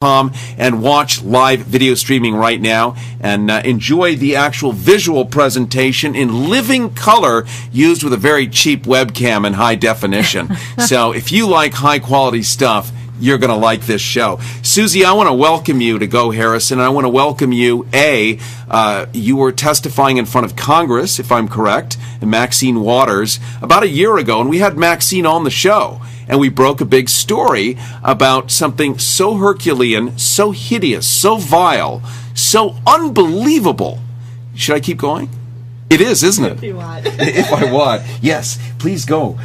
and watch live video streaming right now and enjoy the actual visual presentation in living color used with a very cheap webcam in high definition. So if you like high quality stuff, you're going to like this show. Susie, I want to welcome you to Go Harrison. I want to welcome you. You were testifying in front of Congress, if I'm correct, and Maxine Waters about a year ago, and we had Maxine on the show. And we broke a big story about something so Herculean, so hideous, so vile, so unbelievable. Should I keep going? It is, isn't it? If you want. If I want. Yes, please go.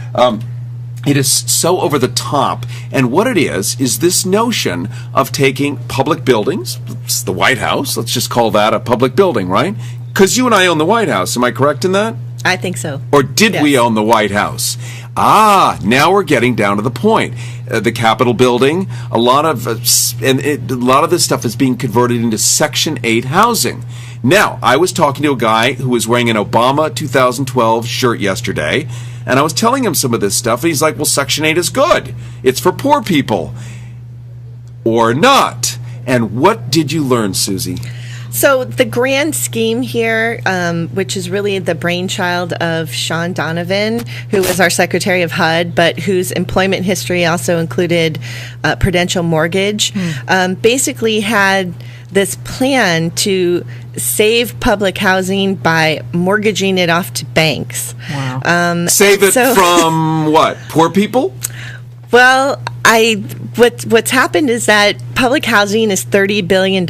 It is so over the top. And what it is this notion of taking public buildings, it's the White House, let's just call that a public building, right? Because you and I own the White House. Am I correct in that? I think so. Or did we own the White House? Now we're getting down to the point. The Capitol building, a lot of this stuff is being converted into Section 8 housing. Now, I was talking to a guy who was wearing an Obama 2012 shirt yesterday, and I was telling him some of this stuff, and he's like, well, Section 8 is good. It's for poor people. Or not. And what did you learn, Susie? So the grand scheme here, which is really the brainchild of Sean Donovan, who was our Secretary of HUD, but whose employment history also included Prudential Mortgage, basically had this plan to save public housing by mortgaging it off to banks. Wow. Save it from what? Poor people? Well, what's happened is that public housing is $30 billion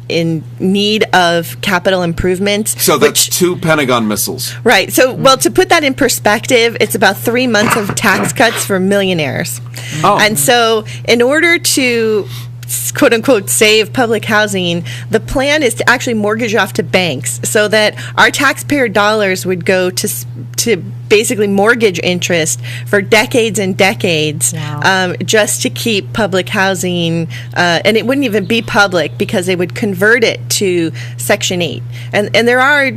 in need of capital improvements. So that's 2 Pentagon missiles. Right. So, well, to put that in perspective, it's about 3 months of tax cuts for millionaires. Oh. And so in order to quote unquote save public housing, the plan is to actually mortgage off to banks so that our taxpayer dollars would go to basically mortgage interest for decades and decades. Wow. Just to keep public housing, and it wouldn't even be public because they would convert it to Section 8. And there are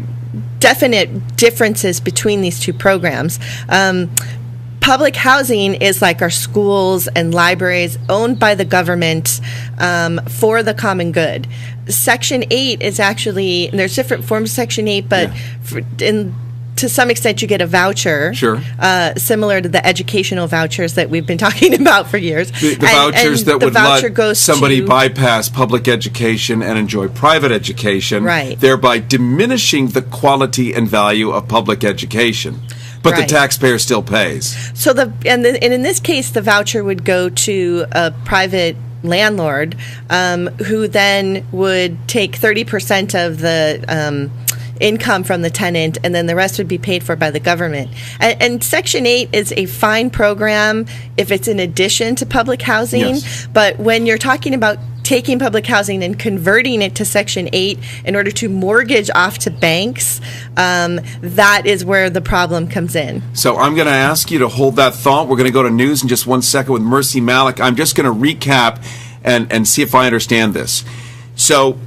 definite differences between these two programs. Public housing is like our schools and libraries owned by the government for the common good. Section 8 is actually, and there's different forms of Section 8, but to some extent you get a voucher, sure, similar to the educational vouchers that we've been talking about for years. The vouchers that would let somebody bypass public education and enjoy private education, right, thereby diminishing the quality and value of public education. But the taxpayer still pays. So and in this case, the voucher would go to a private landlord who then would take 30% of the income from the tenant, and then the rest would be paid for by the government. And Section 8 is a fine program if it's in addition to public housing. Yes. But when you're talking about taking public housing and converting it to Section 8 in order to mortgage off to banks, that is where the problem comes in. So I'm going to ask you to hold that thought. We're going to go to news in just 1 second with Mercy Malik. I'm just going to recap and see if I understand this. So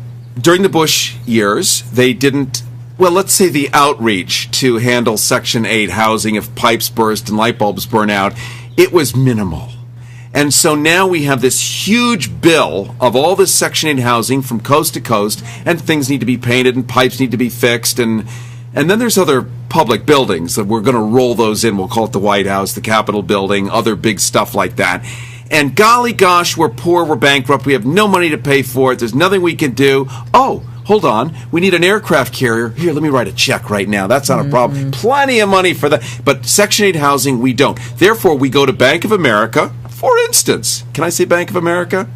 during the Bush years, they didn't, well, let's say the outreach to handle Section 8 housing if pipes burst and light bulbs burn out, it was minimal. And so now we have this huge bill of all this Section 8 housing from coast to coast, and things need to be painted and pipes need to be fixed, and then there's other public buildings that we're going to roll those in. We'll call it the White House, the Capitol building, other big stuff like that. And golly gosh, we're poor, we're bankrupt, we have no money to pay for it, there's nothing we can do. Oh, hold on, we need an aircraft carrier. Here, let me write a check right now. That's not a problem. Plenty of money for that. But Section 8 housing, we don't. Therefore, we go to Bank of America. For instance, can I say Bank of America?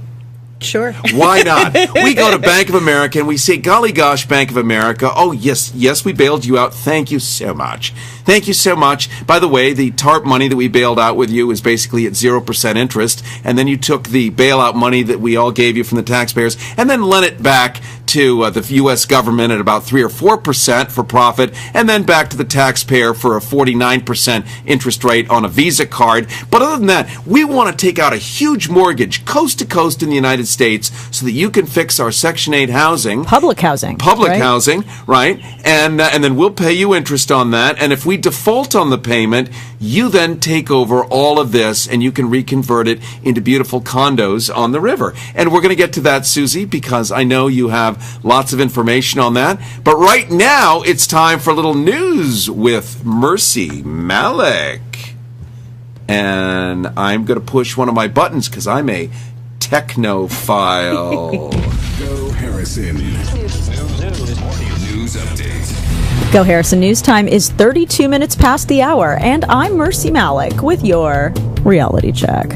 Sure. Why not? We go to Bank of America and we say, golly gosh, Bank of America, oh, yes, we bailed you out. Thank you so much. Thank you so much. By the way, the TARP money that we bailed out with you is basically at 0% interest, and then you took the bailout money that we all gave you from the taxpayers and then lent it back to the U.S. government at about 3 or 4% for profit, and then back to the taxpayer for a 49% interest rate on a Visa card. But other than that, we want to take out a huge mortgage coast to coast in the United States so that you can fix our Section 8 housing. Public housing. Right? And then we'll pay you interest on that. And if we default on the payment, you then take over all of this and you can reconvert it into beautiful condos on the river. And we're going to get to that, Susie, because I know you have lots of information on that. But right now, it's time for a little news with Mercy Malik. And I'm going to push one of my buttons because I'm a technophile. Go Harrison. News update. Go Harrison News time is 32 minutes past the hour, and I'm Mercy Malik with your reality check.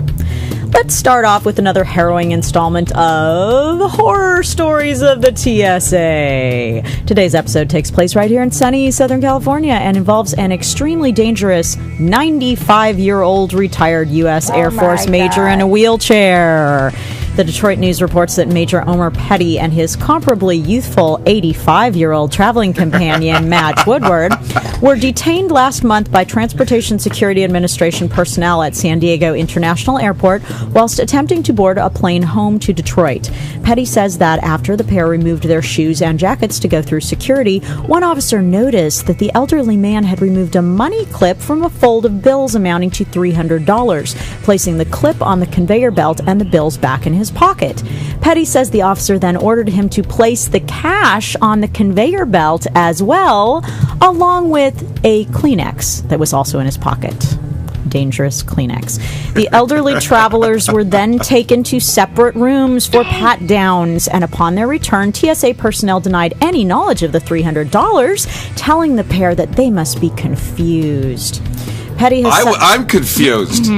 Let's start off with another harrowing installment of Horror Stories of the TSA. Today's episode takes place right here in sunny Southern California and involves an extremely dangerous 95-year-old retired U.S. Air Force major in a wheelchair. The Detroit News reports that Major Omer Petty and his comparably youthful 85-year-old traveling companion, Madge Woodward, were detained last month by Transportation Security Administration personnel at San Diego International Airport whilst attempting to board a plane home to Detroit. Petty says that after the pair removed their shoes and jackets to go through security, one officer noticed that the elderly man had removed a money clip from a fold of bills amounting to $300, placing the clip on the conveyor belt and the bills back in his pocket. Petty says the officer then ordered him to place the cash on the conveyor belt as well, along with a Kleenex that was also in his pocket. Dangerous Kleenex. The elderly travelers were then taken to separate rooms for pat-downs, and upon their return, TSA personnel denied any knowledge of the $300, telling the pair that they must be confused. Petty has I'm confused.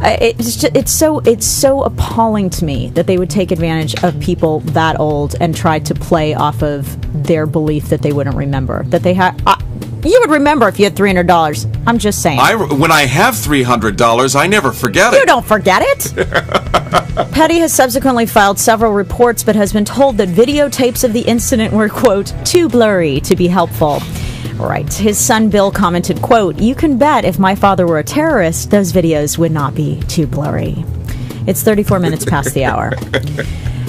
It's so appalling to me that they would take advantage of people that old and try to play off of their belief that they wouldn't remember. That they had... you would remember if you had $300. I'm just saying. When I have $300, I never forget it. You don't forget it. Petty has subsequently filed several reports, but has been told that videotapes of the incident were, quote, too blurry to be helpful. Right. His son Bill commented, quote, "You can bet if my father were a terrorist, those videos would not be too blurry." It's 34 minutes past the hour.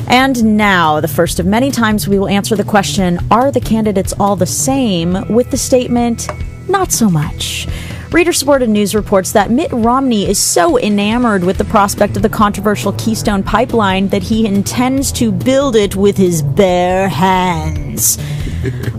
And now, the first of many times we will answer the question, are the candidates all the same, with the statement, not so much. Reader-supported news reports that Mitt Romney is so enamored with the prospect of the controversial Keystone Pipeline that he intends to build it with his bare hands.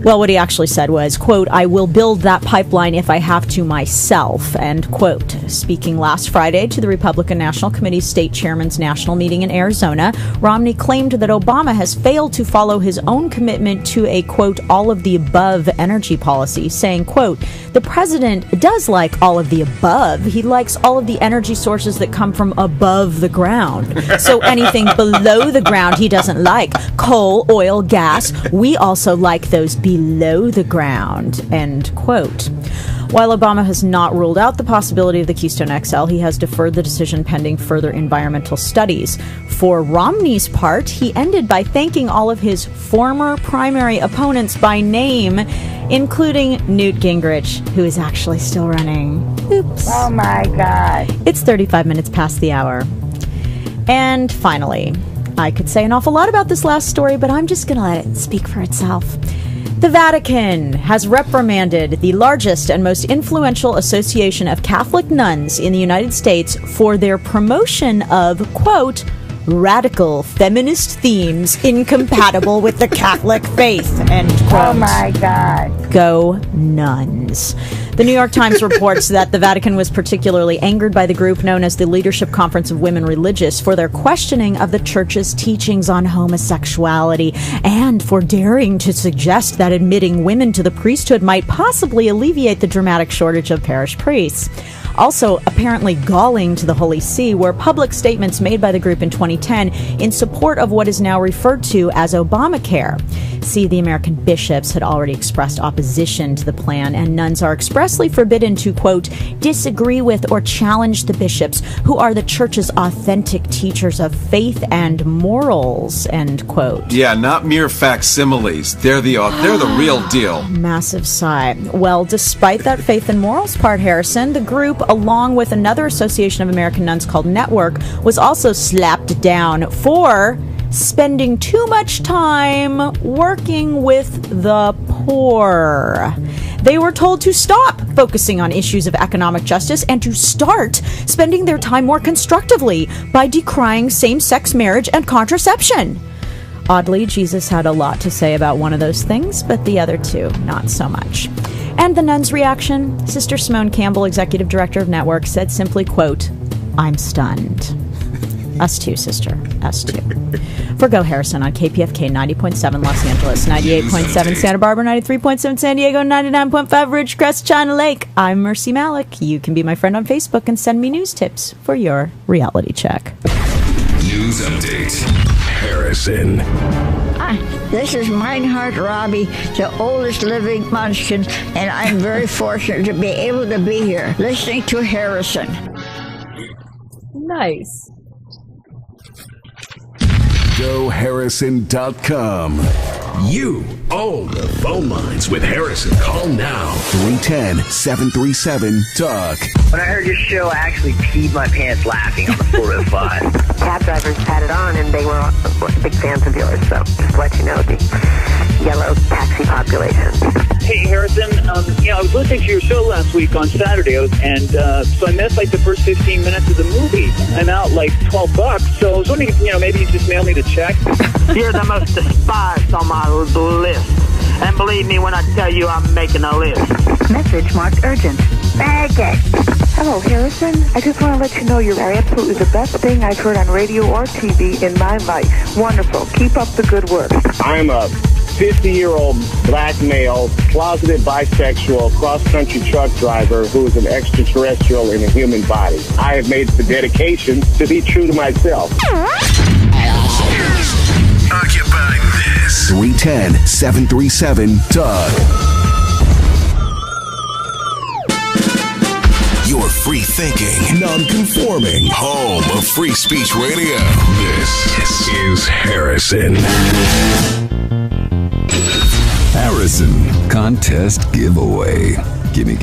Well, what he actually said was, quote, "I will build that pipeline if I have to myself," end quote. Speaking last Friday to the Republican National Committee state chairman's national meeting in Arizona, Romney claimed that Obama has failed to follow his own commitment to a, quote, all of the above energy policy, saying, quote, "The president does like all of the above. He likes all of the energy sources that come from above the ground. So anything below the ground he doesn't like. Coal, oil, gas. We also like those below the ground," end quote. While Obama has not ruled out the possibility of the Keystone XL, he has deferred the decision pending further environmental studies. For Romney's part, he ended by thanking all of his former primary opponents by name, including Newt Gingrich, who is actually still running. Oops. Oh my God. It's 35 minutes past the hour. And finally, I could say an awful lot about this last story, but I'm just going to let it speak for itself. The Vatican has reprimanded the largest and most influential association of Catholic nuns in the United States for their promotion of, quote, radical feminist themes incompatible with the Catholic faith, end quote. Oh my God. Go nuns. The New York Times reports that the Vatican was particularly angered by the group known as the Leadership Conference of Women Religious for their questioning of the Church's teachings on homosexuality and for daring to suggest that admitting women to the priesthood might possibly alleviate the dramatic shortage of parish priests. Also, apparently galling to the Holy See were public statements made by the group in 2010 in support of what is now referred to as Obamacare. See, the American bishops had already expressed opposition to the plan, and nuns are expressly forbidden to, quote, disagree with or challenge the bishops, who are the church's authentic teachers of faith and morals, end quote. Yeah, not mere facsimiles. They're the real deal. Massive sigh. Well, despite that faith and morals part, Harrison, the group, along with another association of American nuns called Network, was also slapped down for spending too much time working with the poor. They were told to stop focusing on issues of economic justice and to start spending their time more constructively by decrying same-sex marriage and contraception. Oddly, Jesus had a lot to say about one of those things, but the other two, not so much. And the nuns' reaction? Sister Simone Campbell, executive director of Network, said simply, quote, I'm stunned. Us too, sister. Us too. For Go Harrison on KPFK 90.7 Los Angeles, 98.7 Santa Barbara, 93.7 San Diego, 99.5 Ridgecrest, China Lake. I'm Mercy Malik. You can be my friend on Facebook and send me news tips for your reality check. News update. Harrison. Hi, this is Meinhard Robbie, the oldest living Munchkin, and I'm very fortunate to be able to be here listening to Harrison. Nice. GoHarrison.com. You own the phone lines with Harrison. Call now. 310-737-TALK. When I heard your show, I actually peed my pants laughing on the 405. Cab drivers had it on, and they were big fans of yours. So just to let you know, the yellow taxi population. Hey, Harrison, I was listening to your show last week on Saturday, and so I missed like the first 15 minutes of the movie. I'm out like $12, so I was wondering if, maybe you just mail me the check. You're the most despised on my list. And believe me when I tell you I'm making a list. Message marked urgent. Bag it. Hello, Harrison. I just want to let you know you're absolutely the best thing I've heard on radio or TV in my life. Wonderful. Keep up the good work. I'm a 50-year-old black male, closeted bisexual, cross-country truck driver who is an extraterrestrial in a human body. I have made the dedication to be true to myself. Occupying this. 310-737-TALK. Your free-thinking, non-conforming home of free speech radio. This is Harrison. Harrison contest giveaway. Gimme.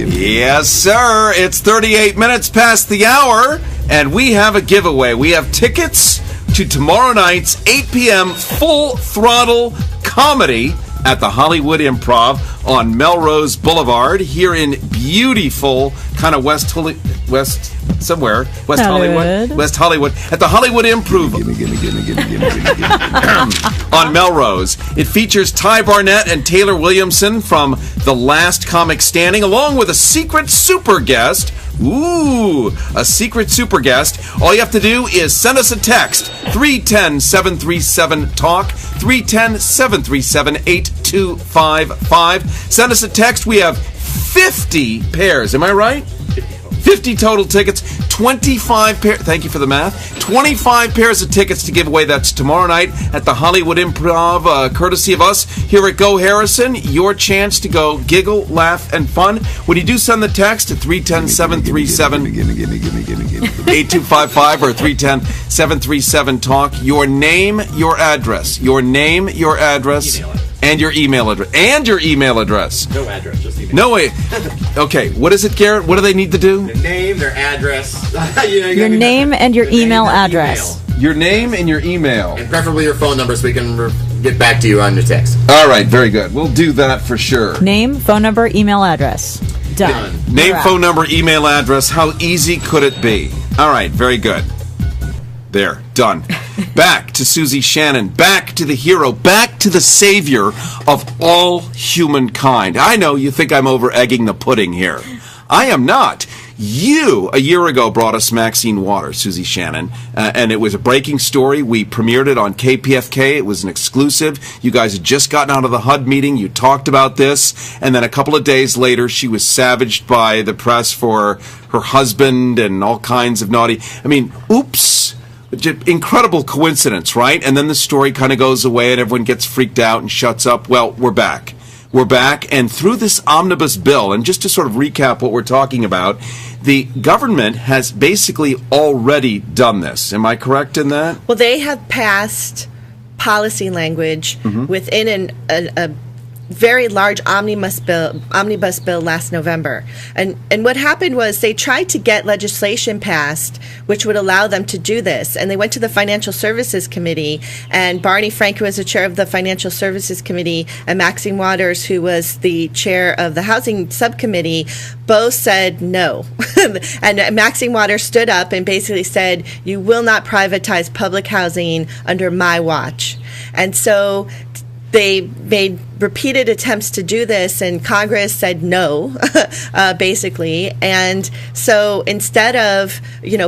Yes, sir. It's 38 minutes past the hour, and we have a giveaway. We have tickets to tomorrow night's 8 p.m. Full Throttle Comedy at the Hollywood Improv on Melrose Boulevard here in beautiful kind of West Hollywood at the Hollywood Improv on Melrose. It features Ty Barnett and Taylor Williamson from The Last Comic Standing, along with a secret super guest. Ooh, a secret super guest. All you have to do is send us a text, 310-737-TALK, 310-737-8255. Send us a text. We have 50 pairs. Am I right? 50 total tickets, 25 pairs. Thank you for the math. 25 pairs of tickets to give away. That's tomorrow night at the Hollywood Improv, courtesy of us here at Go Harrison. Your chance to go giggle, laugh, and fun. When you do send the text to 310-737-8255 or 310-737-TALK, your name, your address. Your name, your address. And your email address. And your email address. No address, just email. No way. Okay, what is it, Garrett? What do they need to do? Their name, their address. Your name and your email address. Your name and your email. And preferably your phone number so we can get back to you on your text. All right, very good. We'll do that for sure. Name, phone number, email address. Done. Name, phone number, email address. How easy could it be? All right, very good. There, done. Back to Susie Shannon, back to the hero, back to the savior of all humankind. I know you think I'm over egging the pudding here. I am not. You, a year ago, brought us Maxine Waters, Susie Shannon, and it was a breaking story. We premiered it on KPFK. It was an exclusive. You guys had just gotten out of the HUD meeting. You talked about this, and then a couple of days later, she was savaged by the press for her husband and all kinds of naughty. I mean, oops. Incredible coincidence, right? And then the story kind of goes away and everyone gets freaked out and shuts up. Well, we're back. We're back, and through this omnibus bill, and just to sort of recap what we're talking about, the government has basically already done this. Am I correct in that? Well, they have passed policy language within a very large omnibus bill last November. And what happened was they tried to get legislation passed which would allow them to do this. And they went to the Financial Services Committee, and Barney Frank, who was the chair of the Financial Services Committee, and Maxine Waters, who was the chair of the Housing Subcommittee, both said no. And Maxine Waters stood up and basically said, you will not privatize public housing under my watch. And so they made repeated attempts to do this, and Congress said no, basically. And so instead of,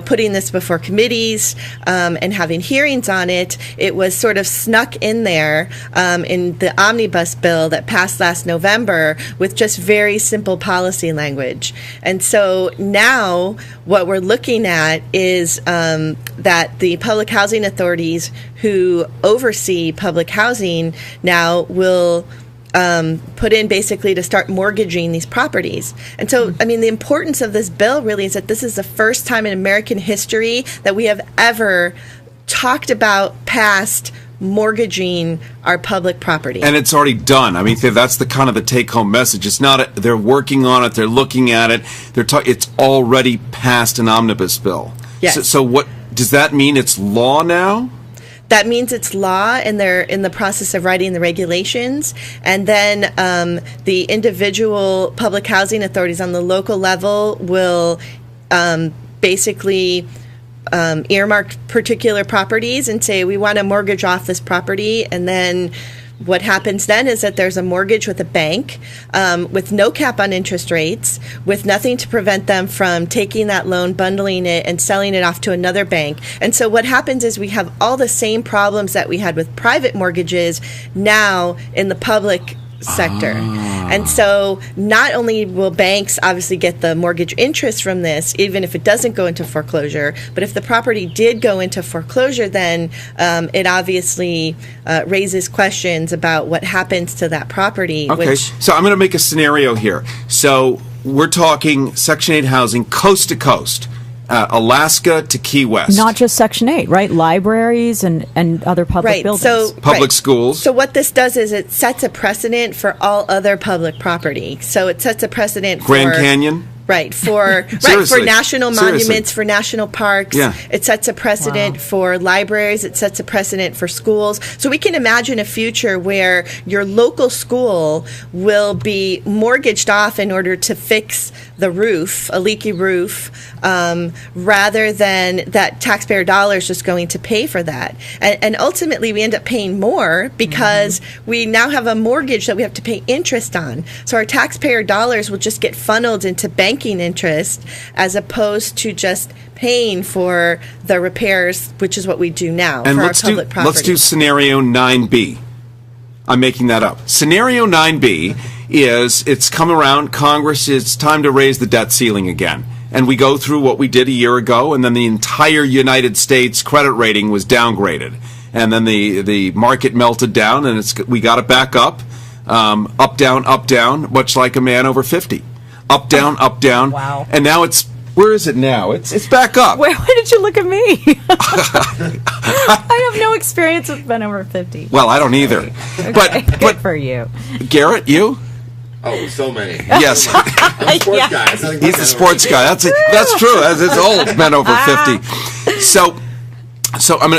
putting this before committees and having hearings on it, it was sort of snuck in there in the omnibus bill that passed last November with just very simple policy language. And so now what we're looking at is that the public housing authorities who oversee public housing now will put in basically to start mortgaging these properties. And so, I mean, the importance of this bill really is that this is the first time in American history that we have ever talked about passed mortgaging our public property. And it's already done. I mean, that's the kind of the take-home message. It's not they're working on it, they're looking at it, it's already passed an omnibus bill. Yes. So what does that mean? It's law now? That means it's law, and they're in the process of writing the regulations. And then the individual public housing authorities on the local level will basically earmark particular properties and say, we want to mortgage off this property. And then what happens then is that there's a mortgage with a bank with no cap on interest rates, with nothing to prevent them from taking that loan, bundling it, and selling it off to another bank. And so what happens is we have all the same problems that we had with private mortgages now in the public sector. And so not only will banks obviously get the mortgage interest from this, even if it doesn't go into foreclosure, but if the property did go into foreclosure, then it obviously raises questions about what happens to that property. Okay, so I'm going to make a scenario here. So we're talking Section 8 housing coast to coast. Alaska to Key West. Not just Section 8, right? Libraries and other public buildings. So, public schools. So what this does is it sets a precedent for all other public property. So it sets a precedent Grand Canyon? Right, for national monuments, for national parks. Yeah. It sets a precedent for libraries. It sets a precedent for schools. So we can imagine a future where your local school will be mortgaged off in order to fix the roof, a leaky roof, rather than that taxpayer dollars just going to pay for that. And ultimately, we end up paying more because we now have a mortgage that we have to pay interest on. So our taxpayer dollars will just get funneled into banking interest as opposed to just paying for the repairs, which is what we do now and for our public property. Let's do scenario 9B. I'm making that up. Scenario 9B is it's come around, Congress, it's time to raise the debt ceiling again. And we go through what we did a year ago, and then the entire United States credit rating was downgraded. And then the market melted down, and we got it back up, up, down, much like a man over 50. Up, down, up, down. Wow. And now where is it now? It's back up. Why did you look at me? I have no experience with men over 50. Well, I don't either. Okay. But for you. Garrett, you? Oh, so many. Yes. I'm a sports guy. He's the sports guy. That's true. It's old, men over 50. So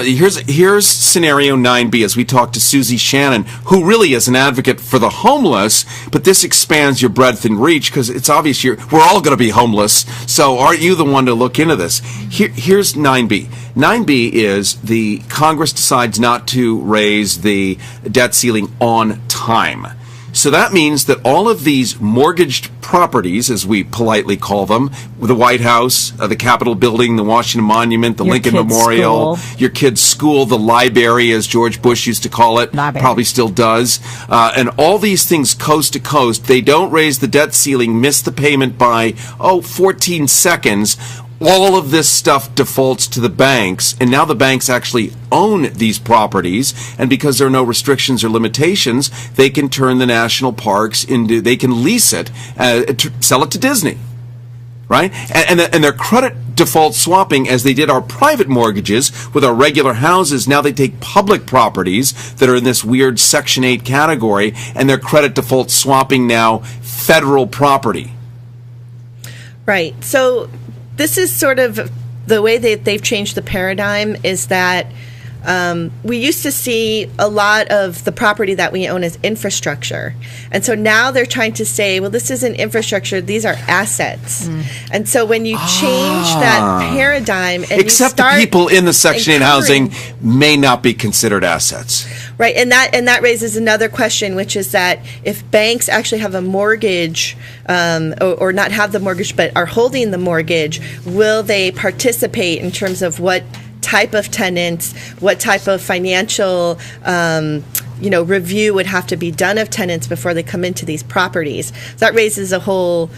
here's scenario 9B as we talk to Susie Shannon, who really is an advocate for the homeless, but this expands your breadth and reach because it's obvious we're all going to be homeless, so aren't you the one to look into this? Here's 9B. 9B is the Congress decides not to raise the debt ceiling on time. So that means that all of these mortgaged properties, as we politely call them, the White House, the Capitol Building, the Washington Monument, the Lincoln Memorial, your kid's school, the library, as George Bush used to call it, probably still does, and all these things coast to coast, they don't raise the debt ceiling, miss the payment by, 14 seconds. All of this stuff defaults to the banks, and now the banks actually own these properties, and because there are no restrictions or limitations, they can turn the national parks into, they can lease it, sell it to Disney, right? And they're credit default swapping, as they did our private mortgages with our regular houses. Now they take public properties that are in this weird Section 8 category, and they're credit default swapping now federal property. Right. So this is sort of the way that they've changed the paradigm, is that we used to see a lot of the property that we own as infrastructure. And so now they're trying to say, well, this isn't infrastructure, these are assets. And so when you change that paradigm and except the people in the Section 8 housing may not be considered assets. Right, and that raises another question, which is that if banks actually have a mortgage, or not have the mortgage but are holding the mortgage, will they participate in terms of what type of tenants, what type of financial review would have to be done of tenants before they come into these properties? So that raises a whole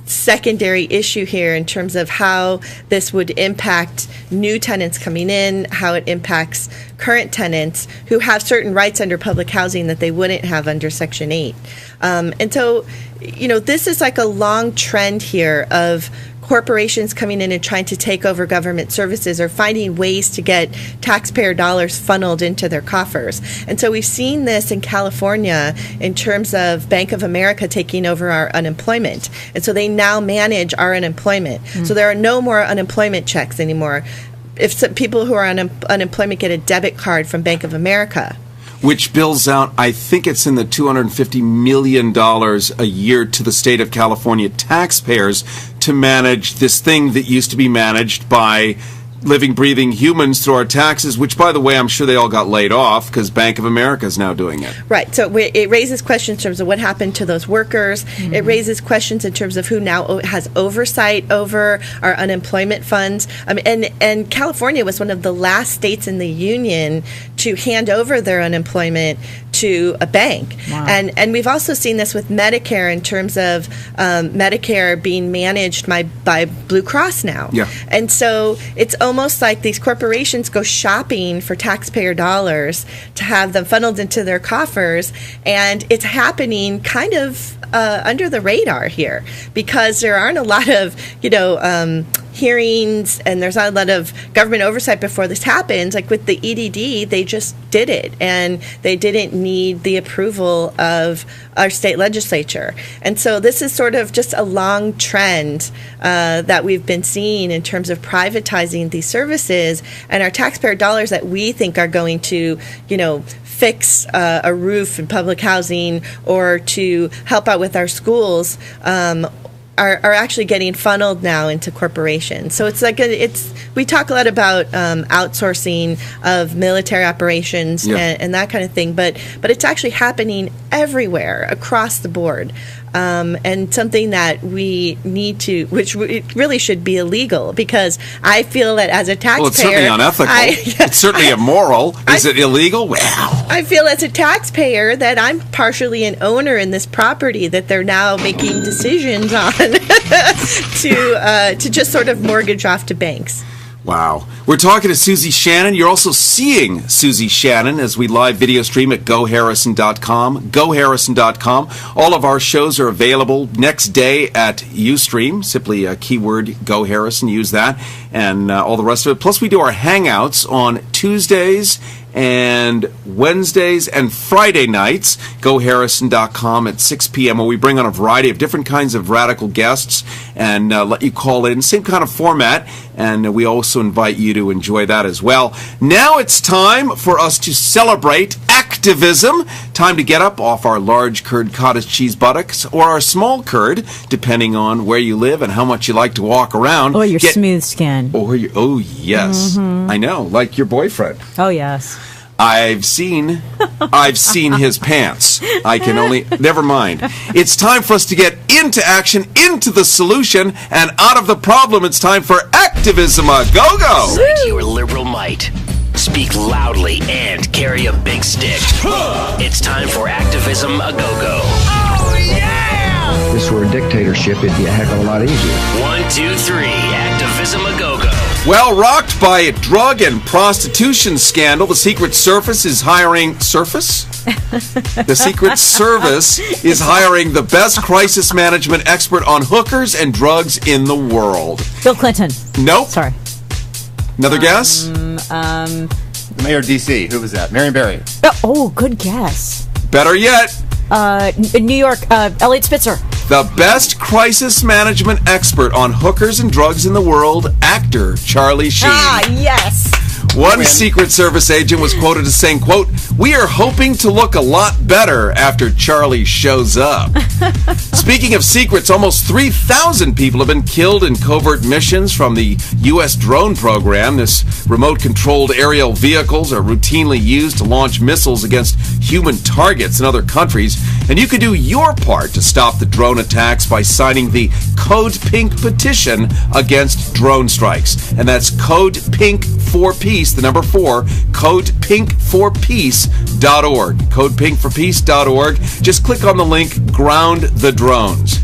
secondary issue here in terms of how this would impact new tenants coming in, how it impacts current tenants who have certain rights under public housing that they wouldn't have under Section 8. And so, this is like a long trend here of corporations coming in and trying to take over government services, or finding ways to get taxpayer dollars funneled into their coffers. And so we've seen this in California in terms of Bank of America taking over our unemployment. And so they now manage our unemployment. So there are no more unemployment checks anymore. If some people who are on unemployment get a debit card from Bank of America, which bills out, I think it's in the $250 million a year to the state of California taxpayers to manage this thing that used to be managed by living, breathing humans through our taxes, which, by the way, I'm sure they all got laid off because Bank of America is now doing it. Right. So it raises questions in terms of what happened to those workers. Mm-hmm. It raises questions in terms of who now has oversight over our unemployment funds. And California was one of the last states in the union to hand over their unemployment to a bank. Wow. And we've also seen this with Medicare in terms of Medicare being managed by Blue Cross now. Yeah. And so it's almost like these corporations go shopping for taxpayer dollars to have them funneled into their coffers, and it's happening kind of under the radar here because there aren't a lot of, hearings, and there's not a lot of government oversight before this happens. Like with the EDD, they just did it, and they didn't need the approval of our state legislature. And so this is sort of just a long trend that we've been seeing in terms of privatizing these services, and our taxpayer dollars that we think are going to, fix a roof in public housing or to help out with our schools are actually getting funneled now into corporations. So it's like we talk a lot about outsourcing of military operations and that kind of thing, but it's actually happening everywhere across the board. And something that we need to, which it really should be illegal, because I feel that as a taxpayer... Well, it's certainly unethical. It's certainly immoral. Is it illegal? Wow. I feel as a taxpayer that I'm partially an owner in this property that they're now making decisions on to just sort of mortgage off to banks. Wow. We're talking to Susie Shannon. You're also seeing Susie Shannon as we live video stream at GoHarrison.com. GoHarrison.com. All of our shows are available next day at Ustream. Simply a keyword Go Harrison. Use that. And all the rest of it. Plus, we do our Hangouts on Tuesdays and Wednesdays and Friday nights. GoHarrison.com at 6 p.m. where we bring on a variety of different kinds of radical guests and let you call in. Same kind of format. And we also invite you to enjoy that as well. Now it's time for us to celebrate activism. Time to get up off our large curd cottage cheese buttocks or our small curd, depending on where you live and how much you like to walk around. Or your smooth skin. Oh, yes. Mm-hmm. I know, like your boyfriend. Oh, yes. I've seen his pants. I can only... Never mind. It's time for us to get into action, into the solution, and out of the problem. It's time for Activism A Go-Go. Cite your liberal might. Speak loudly and carry a big stick. It's time for Activism A Go-Go. Oh, yeah! If this were a dictatorship, it'd be a heck of a lot easier. 1, 2, 3. Activism A Go-Go. Well, rocked by a drug and prostitution scandal, the Secret Service is hiring... Surface? The Secret Service is hiring the best crisis management expert on hookers and drugs in the world. Bill Clinton. Nope. Sorry. Another guess? Mayor of D.C. Who was that? Marion Barry. Oh, good guess. Better yet. New York, Elliot Spitzer. The best crisis management expert on hookers and drugs in the world, actor Charlie Sheen. Ah, yes. One Secret Service agent was quoted as saying, quote, "We are hoping to look a lot better after Charlie shows up." Speaking of secrets, almost 3,000 people have been killed in covert missions from the U.S. drone program. This remote-controlled aerial vehicles are routinely used to launch missiles against human targets in other countries. And you can do your part to stop the drone attacks by signing the Code Pink petition against drone strikes. And that's Code Pink for Peace, the number 4, codepinkforpeace.org. Codepinkforpeace.org. Just click on the link, Ground the Drones.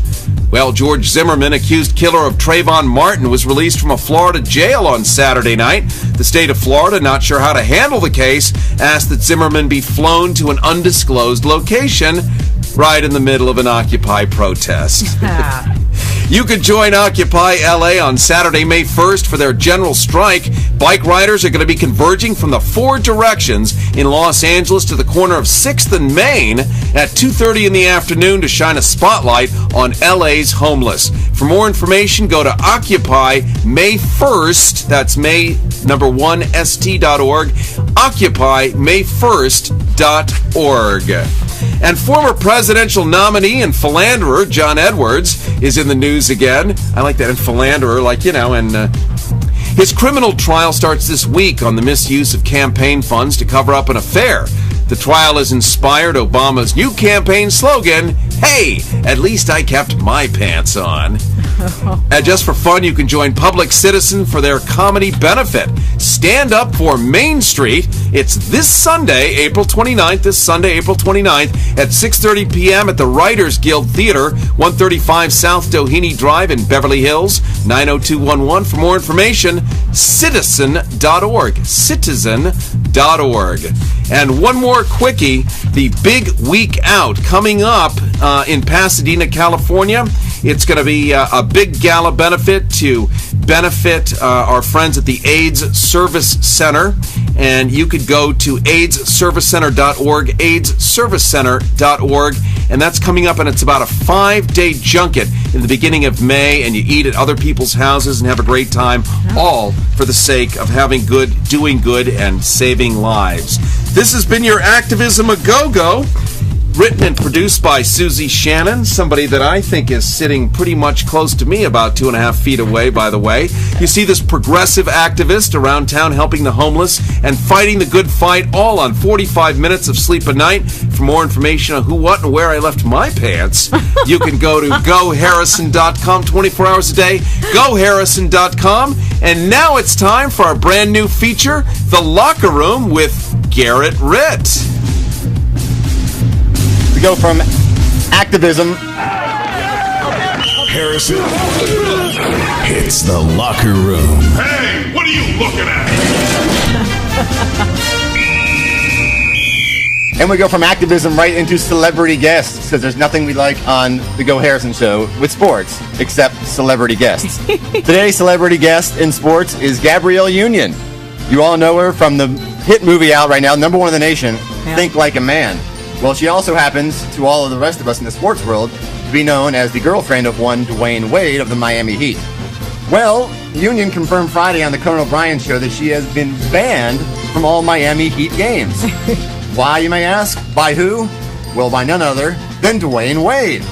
Well, George Zimmerman, accused killer of Trayvon Martin, was released from a Florida jail on Saturday night. The state of Florida, not sure how to handle the case, asked that Zimmerman be flown to an undisclosed location right in the middle of an Occupy protest. You could join Occupy LA on Saturday, May 1st for their general strike. Bike riders are going to be converging from the 4 directions in Los Angeles to the corner of 6th and Main at 2:30 in the afternoon to shine a spotlight on LA's homeless. For more information, go to Occupy May 1st. That's May number 1 st.org. Occupy May 1st.org. And former presidential nominee and philanderer John Edwards is in the news again. I like that, and philanderer, like, you know, and his criminal trial starts this week on the misuse of campaign funds to cover up an affair. The trial has inspired Obama's new campaign slogan, "Hey, at least I kept my pants on." And just for fun, you can join Public Citizen for their comedy benefit. Stand Up for Main Street. It's this Sunday, April 29th, at 6:30 p.m. at the Writers Guild Theater, 135 South Doheny Drive in Beverly Hills, 90211. For more information, citizen.org. Citizen.org. And one more quickie, the Big Week Out coming up in Pasadena, California. It's going to be a big gala benefit to benefit our friends at the AIDS Service Center. And you could go to aidsservicecenter.org, aidsservicecenter.org. And that's coming up, and it's about a 5-day junket in the beginning of May. And you eat at other people's houses and have a great time, all for the sake of having good, doing good, and saving lives. This has been your Activism A Go-Go. Written and produced by Susie Shannon, somebody that I think is sitting pretty much close to me, about 2.5 feet away, by the way. You see this progressive activist around town helping the homeless and fighting the good fight, all on 45 minutes of sleep a night. For more information on who, what, and where I left my pants, you can go to GoHarrison.com 24 hours a day, GoHarrison.com. And now it's time for our brand new feature, The Locker Room with Garrett Ritt. We go from activism. Harrison. It's The Locker Room. Hey, what are you looking at? And we go from activism right into celebrity guests, because there's nothing we like on the Go Harrison Show with sports except celebrity guests. Today's celebrity guest in sports is Gabrielle Union. You all know her from the hit movie out right now, number 1 in the nation, Think Like a Man. Well, she also happens, to all of the rest of us in the sports world, to be known as the girlfriend of one Dwayne Wade of the Miami Heat. Well, Union confirmed Friday on the Conan O'Brien Show that she has been banned from all Miami Heat games. Why, you may ask? By who? Well, by none other than Dwayne Wade.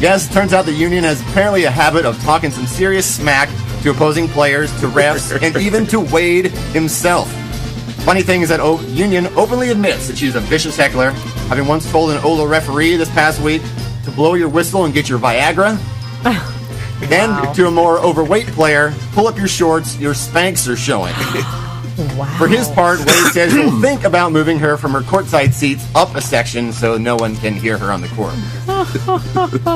Yes, it turns out the Union has apparently a habit of talking some serious smack to opposing players, to refs, and even to Wade himself. Funny thing is that Union openly admits that she's a vicious heckler, having once told an Ola referee this past week to blow your whistle and get your Viagra. And to a more overweight player, pull up your shorts, your Spanx are showing. Wow. For his part, Wade says he'll think about moving her from her courtside seats up a section so no one can hear her on the court.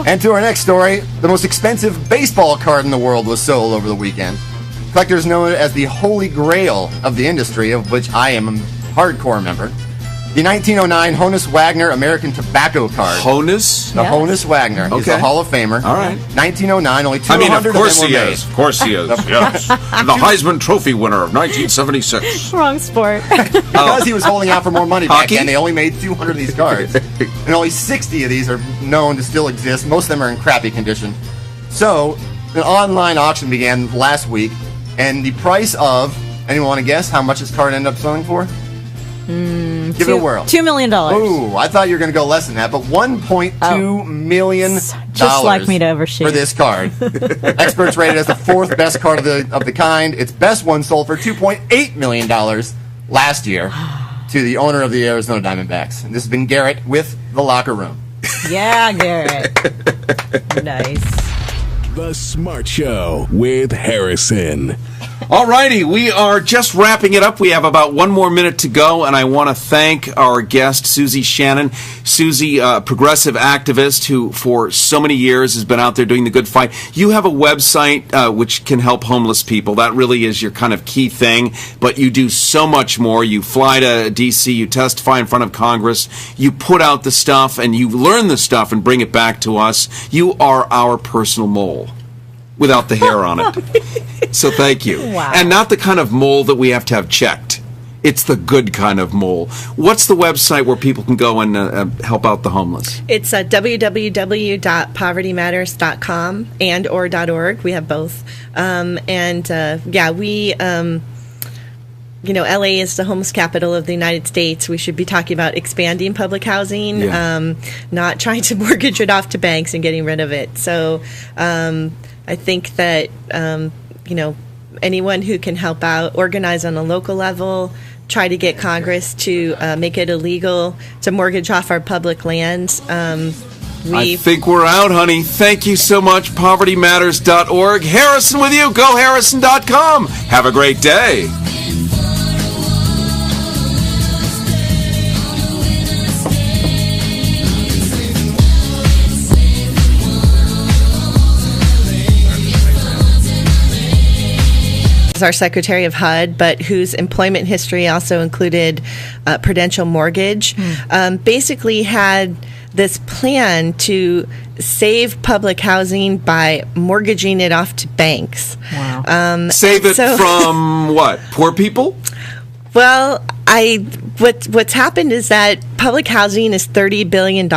And to our next story, the most expensive baseball card in the world was sold over the weekend. Collectors know it as the holy grail of the industry, of which I am a hardcore member. The 1909 Honus Wagner American Tobacco Card. Honus? The Honus Wagner. He's a Hall of Famer. All right. 1909, only 200 of course of them he were is. made. Of course he is. Yes. The Heisman Trophy winner of 1976. Wrong sport. Because he was holding out for more money back Hockey? then, they only made 200 of these cards. And only 60 of these are known to still exist. Most of them are in crappy condition. So, an online auction began last week, and the price of, anyone want to guess how much this card ended up selling for? Give it a whirl. $2 million. Ooh, I thought you were going to go less than that, but $1.2 million Just like me to overshoot. for this card. Experts rate it as the fourth best card of the kind. Its best one sold for $2.8 million last year to the owner of the Arizona Diamondbacks. And this has been Garrett with The Locker Room. Yeah, Garrett. Nice. The Smart Show with Harrison. All righty, we are just wrapping it up. We have about one more minute to go, and I want to thank our guest, Susie Shannon. Susie, progressive activist who for so many years has been out there doing the good fight. You have a website which can help homeless people. That really is your kind of key thing, but you do so much more. You fly to D.C., you testify in front of Congress, you put out the stuff, and you learn the stuff and bring it back to us. You are our personal mole. Without the hair on it. So thank you. Wow. And not the kind of mole that we have to have checked. It's the good kind of mole. What's the website where people can go and help out the homeless? It's www.povertymatters.com and or .org. We have both. LA is the homeless capital of the United States. We should be talking about expanding public housing, not trying to mortgage it off to banks and getting rid of it. So I think that, anyone who can help out, organize on a local level, try to get Congress to make it illegal to mortgage off our public lands. I think we're out, honey. Thank you so much. PovertyMatters.org. Harrison with you. GoHarrison.com. Have a great day. Our Secretary of HUD, but whose employment history also included Prudential Mortgage, basically had this plan to save public housing by mortgaging it off to banks. Wow. Save it from what? Poor people? Well, what's happened is that public housing is $30 billion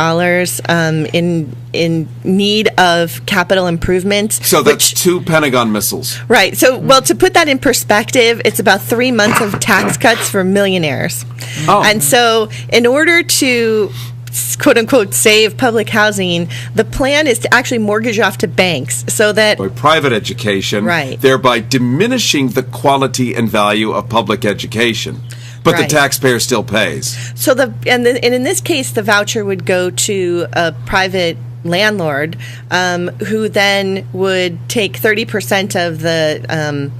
in need of capital improvements. So that's 2 Pentagon missiles. Right. So, well, to put that in perspective, it's about 3 months of tax cuts for millionaires. Oh. And so, in order to quote unquote save public housing, the plan is to actually mortgage off to banks so that by private education, right, thereby diminishing the quality and value of public education. But right, the taxpayer still pays. So and in this case, the voucher would go to a private landlord who then would take 30% of the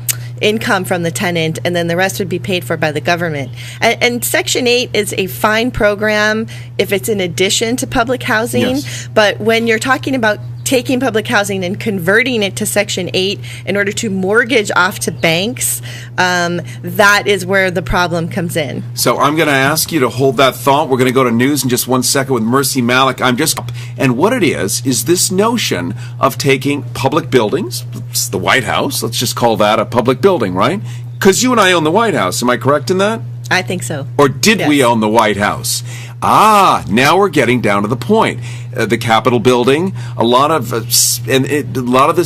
income from the tenant, and then the rest would be paid for by the government. And Section 8 is a fine program if it's in addition to public housing, yes, but when you're talking about taking public housing and converting it to Section 8 in order to mortgage off to banks, that is where the problem comes in. So I'm going to ask you to hold that thought. We're going to go to news in just 1 second with Mercy Malik. And what it is this notion of taking public buildings, it's the White House, let's just call that a public building, right? Because you and I own the White House. Am I correct in that? I think so. Or did we own the White House? Now we're getting down to the point. The Capitol building, a lot of this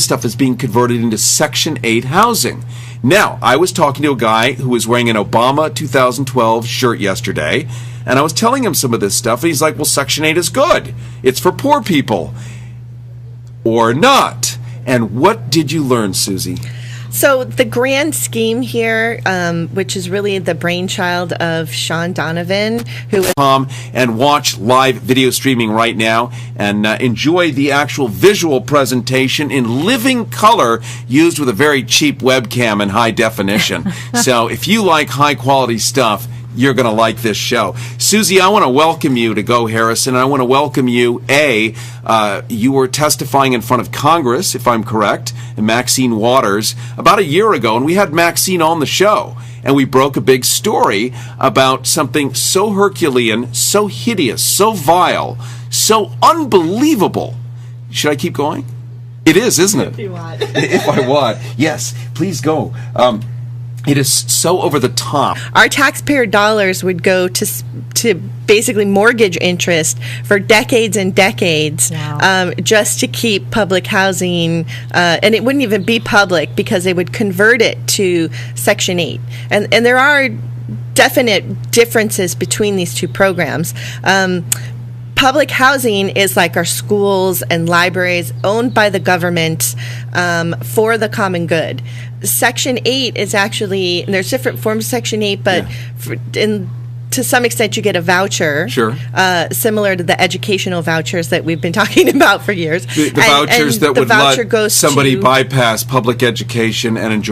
stuff is being converted into Section 8 housing. Now, I was talking to a guy who was wearing an Obama 2012 shirt yesterday, and I was telling him some of this stuff, and he's like, well, Section 8 is good. It's for poor people. Or not. And what did you learn, Susie? So the grand scheme here, which is really the brainchild of Sean Donovan, who is and watch live video streaming right now and enjoy the actual visual presentation in living color used with a very cheap webcam and high definition. So if you like high quality stuff, you're going to like this show. Susie, I want to welcome you to Go Harrison. I want to welcome you. You were testifying in front of Congress, if I'm correct, and Maxine Waters about a year ago, and we had Maxine on the show, and we broke a big story about something so Herculean, so hideous, so vile, so unbelievable. Should I keep going? It is, isn't it? If you want. If I want. Yes, please go. It is so over the top. Our taxpayer dollars would go to basically mortgage interest for decades and decades, just to keep public housing, and it wouldn't even be public because they would convert it to Section 8. And there are definite differences between these two programs. Public housing is like our schools and libraries owned by the government for the common good. Section 8 is actually, and there's different forms of Section 8, but to some extent you get a voucher, similar to the educational vouchers that we've been talking about for years. The vouchers that would let somebody bypass public education and enjoy